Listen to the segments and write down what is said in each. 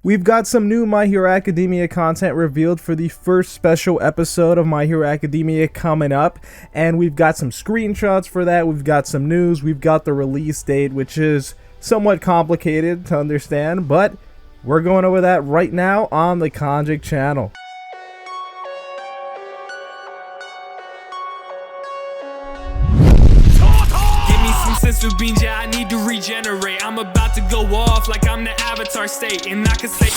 We've got some new My Hero Academia content revealed for the first special episode of My Hero Academia coming up, and we've got some screenshots for that, we've got some news, we've got the release date, which is somewhat complicated to understand, but we're going over that right now on the Konjic channel. Sensu beans, yeah, I need to regenerate. I'm about to go off like I'm the Avatar state, and I can say.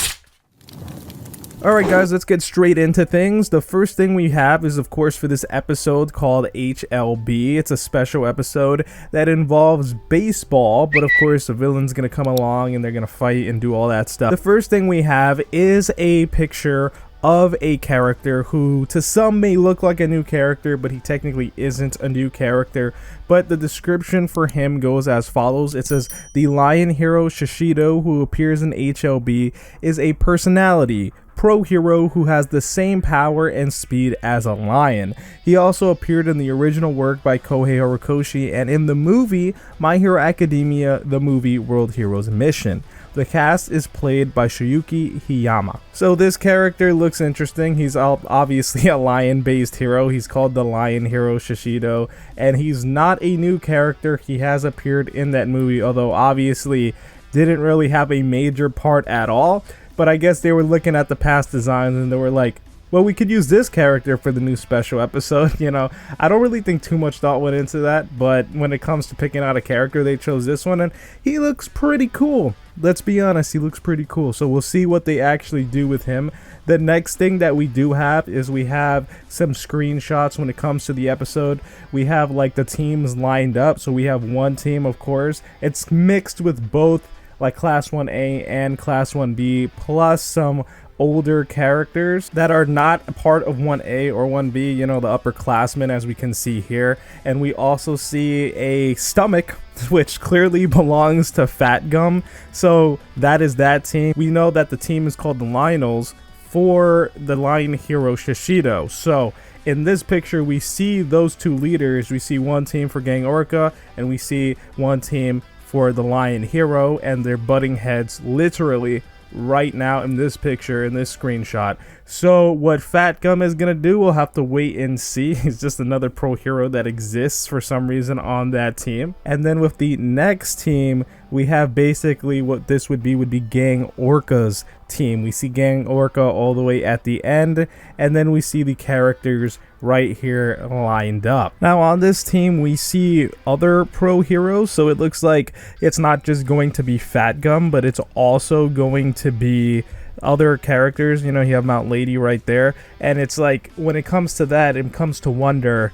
Alright guys, let's get straight into things. The first thing we have is, of course, for this episode called HLB. It's a special episode that involves baseball, but of course the villain's gonna come along and they're gonna fight and do all that stuff. The first thing we have is a picture of a character who to some may look like a new character, but he technically isn't a new character. But the description for him goes as follows. It says, the lion hero Shishido, who appears in HLB, is a personality pro hero who has the same power and speed as a lion. He also appeared in the original work by Kohei Horikoshi and in the movie My Hero Academia, the movie World Heroes Mission. The cast is played by Shuyuki Hiyama. So this character looks interesting. He's obviously a lion-based hero. He's called the Lion Hero Shishido, and he's not a new character. He has appeared in that movie, although obviously didn't really have a major part at all. But I guess they were looking at the past designs and they were like, well, we could use this character for the new special episode. You know, I don't really think too much thought went into that, but when it comes to picking out a character, they chose this one, and he looks pretty cool. Let's be honest, he looks pretty cool. So we'll see what they actually do with him. The next thing that we do have is we have some screenshots when it comes to the episode. We have like the teams lined up. So we have one team, of course. It's mixed with both like Class 1A and Class 1B, plus some older characters that are not a part of 1A or 1B, you know, the upperclassmen, as we can see here. And we also see a stomach, which clearly belongs to Fat Gum. So that is that team. We know that the team is called the Lionels for the Lion Hero Shishido. So in this picture, we see those two leaders. We see one team for Gang Orca, and we see one team for the Lion Hero, and they're butting heads literally right now in this picture, in this screenshot. So what Fat Gum is gonna do, we'll have to wait and see. He's just another pro hero that exists for some reason on that team. And then with the next team, we have basically what this would be Gang Orca's team. We see Gang Orca all the way at the end, and then we see the characters right here lined up. Now on this team we see other pro heroes, so it looks like it's not just going to be Fat Gum, but it's also going to be other characters. You know, you have Mount Lady right there, and it's like when it comes to that, it comes to wonder,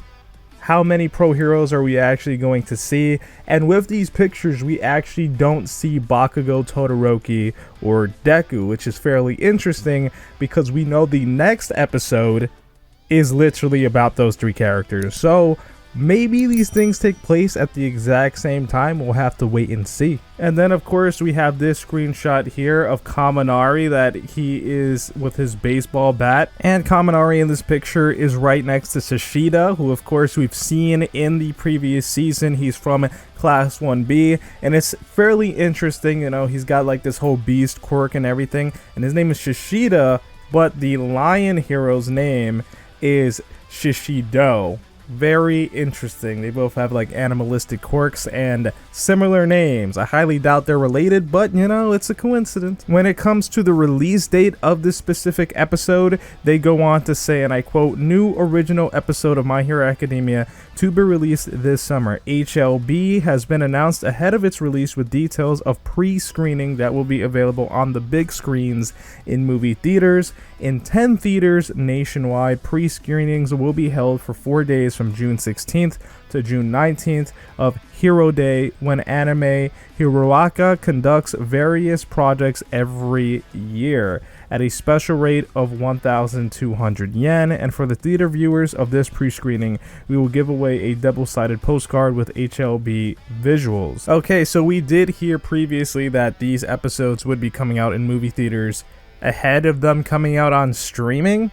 how many pro heroes are we actually going to see? And with these pictures, we actually don't see Bakugo, Todoroki, or Deku, which is fairly interesting because we know the next episode is literally about those three characters. So maybe these things take place at the exact same time. We'll have to wait and see. And then of course we have this screenshot here of Kaminari, that he is with his baseball bat, and Kaminari in this picture is right next to Sashida, who of course we've seen in the previous season. He's from Class 1B, and it's fairly interesting. You know, he's got like this whole beast quirk and everything, and his name is Shishida, but the Lion Hero's name is Shishido. Very interesting. They both have like animalistic quirks and similar names. I highly doubt they're related, but you know, it's a coincidence. When it comes to the release date of this specific episode, they go on to say, and I quote, "New original episode of My Hero Academia to be released this summer. HLB has been announced ahead of its release with details of pre-screening that will be available on the big screens in movie theaters. In 10 theaters nationwide, pre-screenings will be held for 4 days from June 16th to June 19th of Hero Day, when Anime Hiroaka conducts various projects every year at a special rate of 1,200 yen. And for the theater viewers of this pre-screening, we will give away a double-sided postcard with HLB visuals." Okay, so we did hear previously that these episodes would be coming out in movie theaters ahead of them coming out on streaming.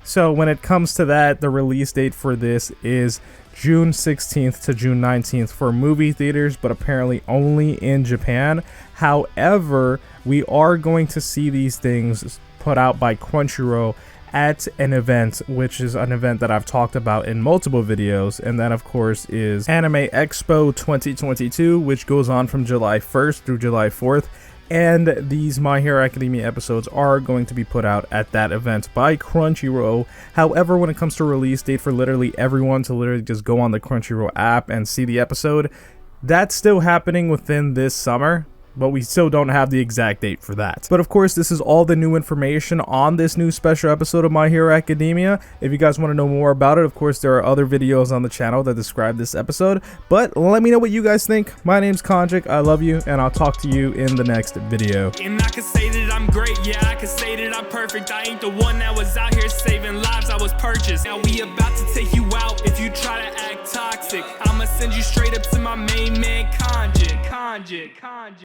So when it comes to that, the release date for this is June 16th to June 19th for movie theaters, but apparently only in Japan. However, we are going to see these things put out by Crunchyroll at an event, which is an event that I've talked about in multiple videos, and that of course is Anime Expo 2022, which goes on from July 1st through July 4th. And these My Hero Academia episodes are going to be put out at that event by Crunchyroll. However, when it comes to release date for literally everyone to literally just go on the Crunchyroll app and see the episode, that's still happening within this summer, but we still don't have the exact date for that. But of course, this is all the new information on this new special episode of My Hero Academia. If you guys want to know more about it, of course, there are other videos on the channel that describe this episode. But let me know what you guys think. My name's Konjik, I love you, and I'll talk to you in the next video. And I can say that I'm great, yeah, I can say that I'm perfect. I ain't the one that was out here saving lives, I was purchased. Now we about to take you out if you try to act toxic. I'ma send you straight up to my main man, Konjik.